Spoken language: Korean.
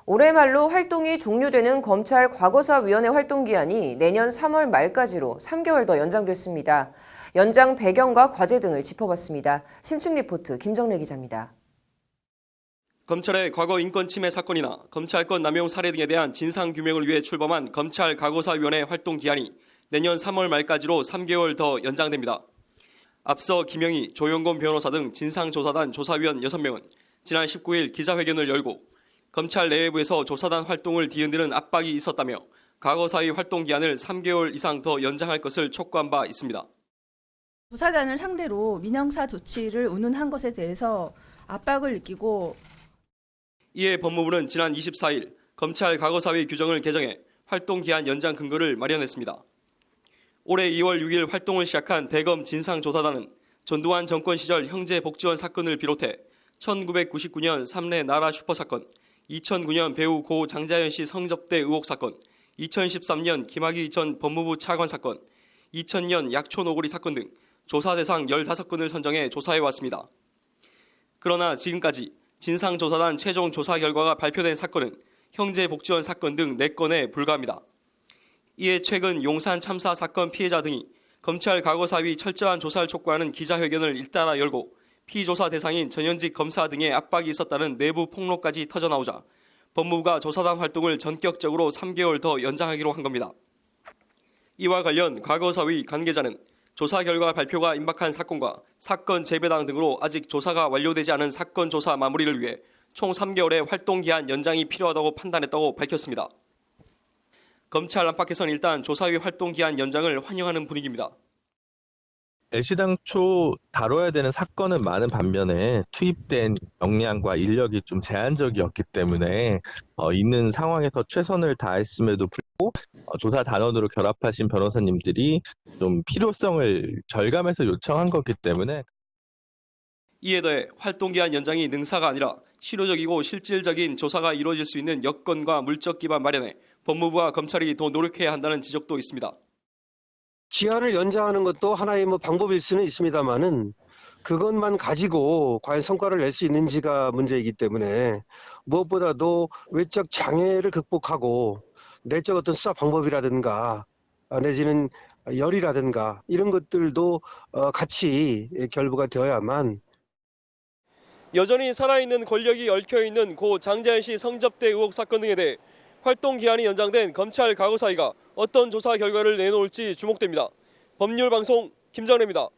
올해 말로 활동이 종료되는 검찰 과거사위원회 활동 기한이 내년 3월 말까지로 3개월 더 연장됐습니다. 연장 배경과 과제 등을 짚어봤습니다. 심층 리포트 김정래 기자입니다. 검찰의 과거 인권 침해 사건이나 검찰권 남용 사례 등에 대한 진상규명을 위해 출범한 검찰 과거사위원회 활동 기한이 내년 3월 말까지로 3개월 더 연장됩니다. 앞서 김영희, 조영곤 변호사 등 진상조사단 조사위원 6명은 지난 19일 기자회견을 열고 검찰 내부에서 조사단 활동을 뒤흔드는 압박이 있었다며 과거사위 활동 기한을 3개월 이상 더 연장할 것을 촉구한 바 있습니다. 조사단을 상대로 민형사 조치를 운운한 것에 대해서 압박을 느끼고 이에 법무부는 지난 24일 검찰 과거사위 규정을 개정해 활동 기한 연장 근거를 마련했습니다. 올해 2월 6일 활동을 시작한 대검 진상조사단은 전두환 정권 시절 형제 복지원 사건을 비롯해 1999년 삼례 나라 슈퍼 사건, 2009년 배우 고 장자연 씨 성접대 의혹 사건, 2013년 김학의 전 법무부 차관 사건, 2000년 약촌 오거리 사건 등 조사 대상 15건을 선정해 조사해왔습니다. 그러나 지금까지 진상조사단 최종 조사 결과가 발표된 사건은 형제 복지원 사건 등 4건에 불과합니다. 이에 최근 용산 참사 사건 피해자 등이 검찰 과거사위 철저한 조사를 촉구하는 기자회견을 잇따라 열고 피조사 대상인 전현직 검사 등의 압박이 있었다는 내부 폭로까지 터져나오자 법무부가 조사단 활동을 전격적으로 3개월 더 연장하기로 한 겁니다. 이와 관련 과거사위 관계자는 조사 결과 발표가 임박한 사건과 사건 재배당 등으로 아직 조사가 완료되지 않은 사건 조사 마무리를 위해 총 3개월의 활동 기한 연장이 필요하다고 판단했다고 밝혔습니다. 검찰 안팎에서는 일단 조사위 활동 기한 연장을 환영하는 분위기입니다. 애시당초 다뤄야 되는 사건은 많은 반면에 투입된 역량과 인력이 좀 제한적이었기 때문에 있는 상황에서 최선을 다했음에도 불구하고 조사 단원으로 결합하신 변호사님들이 좀 필요성을 절감해서 요청한 거기 때문에 이에 더해 활동기한 연장이 능사가 아니라 실효적이고 실질적인 조사가 이루어질 수 있는 여건과 물적 기반 마련에 법무부와 검찰이 더 노력해야 한다는 지적도 있습니다. 기한을 연장하는 것도 하나의 방법일 수는 있습니다만은 그것만 가지고 과연 성과를 낼 수 있는지가 문제이기 때문에 무엇보다도 외적 장애를 극복하고 내적 어떤 수사 방법이라든가 내지는 열이라든가 이런 것들도 같이 결부가 되어야만 여전히 살아있는 권력이 얽혀있는 고 장자연 씨 성접대 의혹 사건 등에 대해 활동 기한이 연장된 검찰 과거사위가 어떤 조사 결과를 내놓을지 주목됩니다. 법률방송 김정래입니다.